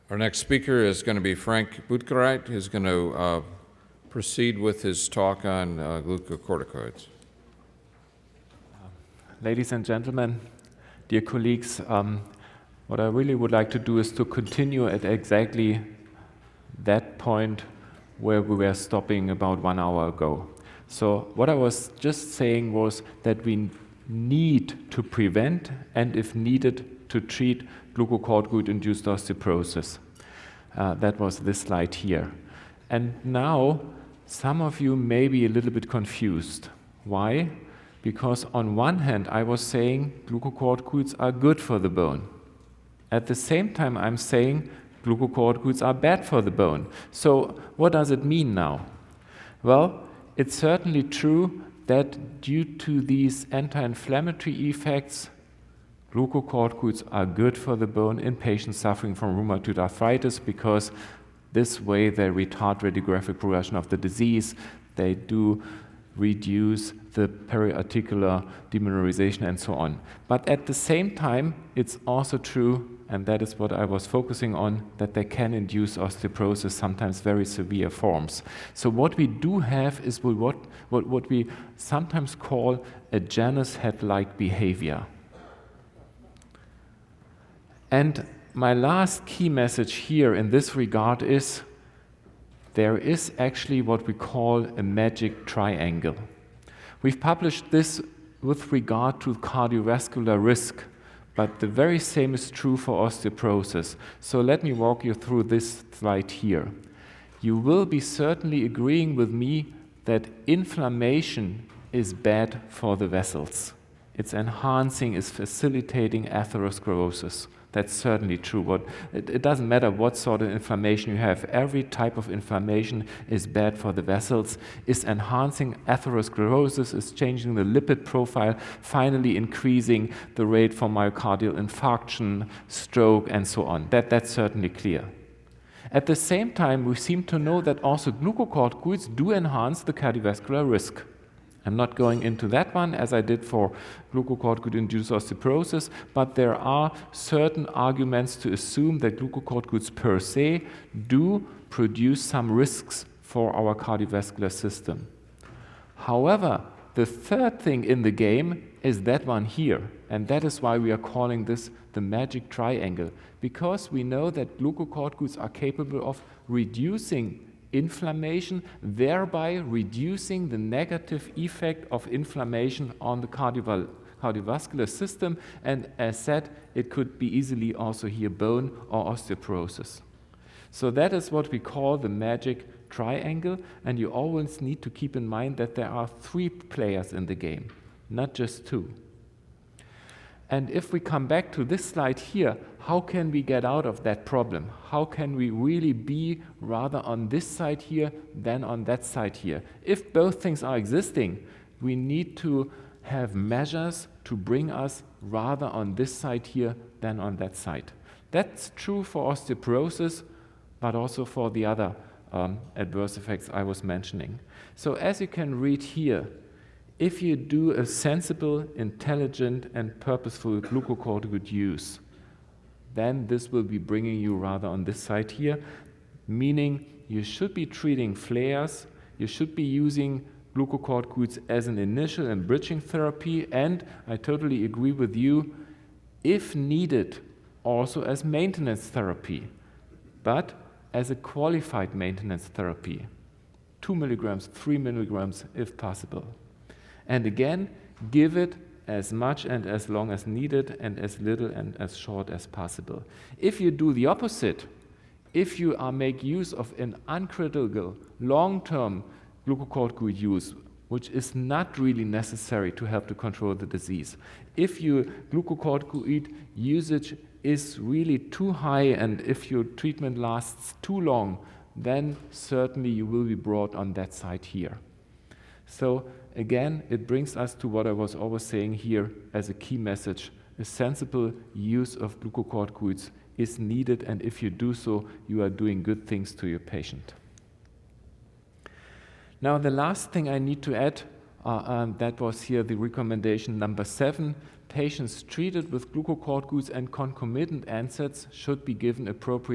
Our next speaker is going to be Frank Buttgereit, who's going to proceed with his talk on glucocorticoids. Ladies and gentlemen, dear colleagues, what I really would like to do is to continue at exactly that point where we were stopping about 1 hour ago. So what I was just saying was that we need to prevent and, if needed, to treat glucocorticoid-induced osteoporosis. That was this slide here. And now some of you may be a little bit confused. Why? Because on one hand I was saying glucocorticoids are good for the bone. At the same time I'm saying glucocorticoids are bad for the bone. So what does it mean now? Well, it's certainly true that due to these anti-inflammatory effects, glucocorticoids are good for the bone in patients suffering from rheumatoid arthritis because this way they retard radiographic progression of the disease. They do reduce the periarticular demineralization and so on. But at the same time, it's also true, and that is what I was focusing on, that they can induce osteoporosis, sometimes very severe forms. So what we do have is what we sometimes call a Janus head-like behavior. And my last key message here in this regard is there is actually what we call a magic triangle. We've published this with regard to cardiovascular risk, but the very same is true for osteoporosis. So let me walk you through this slide here. You will be certainly agreeing with me that inflammation is bad for the vessels. It's enhancing, it's facilitating atherosclerosis. That's certainly true. It doesn't matter what sort of inflammation you have. Every type of inflammation is bad for the vessels, is enhancing atherosclerosis, is changing the lipid profile, finally increasing the rate for myocardial infarction, stroke, and so on. That's certainly clear. At the same time, we seem to know that also glucocorticoids do enhance the cardiovascular risk. I'm not going into that one as I did for glucocorticoid-induced osteoporosis, but there are certain arguments to assume that glucocorticoids per se do produce some risks for our cardiovascular system. However, the third thing in the game is that one here, and that is why we are calling this the magic triangle, because we know that glucocorticoids are capable of reducing inflammation, thereby reducing the negative effect of inflammation on the cardiovascular system, and as said, it could be easily also here bone or osteoporosis. So that is what we call the magic triangle, and you always need to keep in mind that there are 3 players in the game, not just 2. And if we come back to this slide here, how can we get out of that problem? How can we really be rather on this side here than on that side here? If both things are existing, we need to have measures to bring us rather on this side here than on that side. That's true for osteoporosis, but also for the other adverse effects I was mentioning. So as you can read here, if you do a sensible, intelligent, and purposeful glucocorticoid use, then this will be bringing you rather on this side here, meaning you should be treating flares, you should be using glucocorticoids as an initial and bridging therapy, and I totally agree with you, if needed, also as maintenance therapy, but as a qualified maintenance therapy, 2 milligrams, 3 milligrams if possible. And again, give it as much and as long as needed and as little and as short as possible. If you do the opposite, if you make use of an uncritical long-term glucocorticoid use, which is not really necessary to help to control the disease, if your glucocorticoid usage is really too high and if your treatment lasts too long, then certainly you will be brought on that side here. So again, it brings us to what I was always saying here as a key message. A sensible use of glucocorticoids is needed, and if you do so, you are doing good things to your patient. Now, the last thing I need to add, that was here the recommendation number 7. Patients treated with glucocorticoids and concomitant NSAIDs should be given appropriate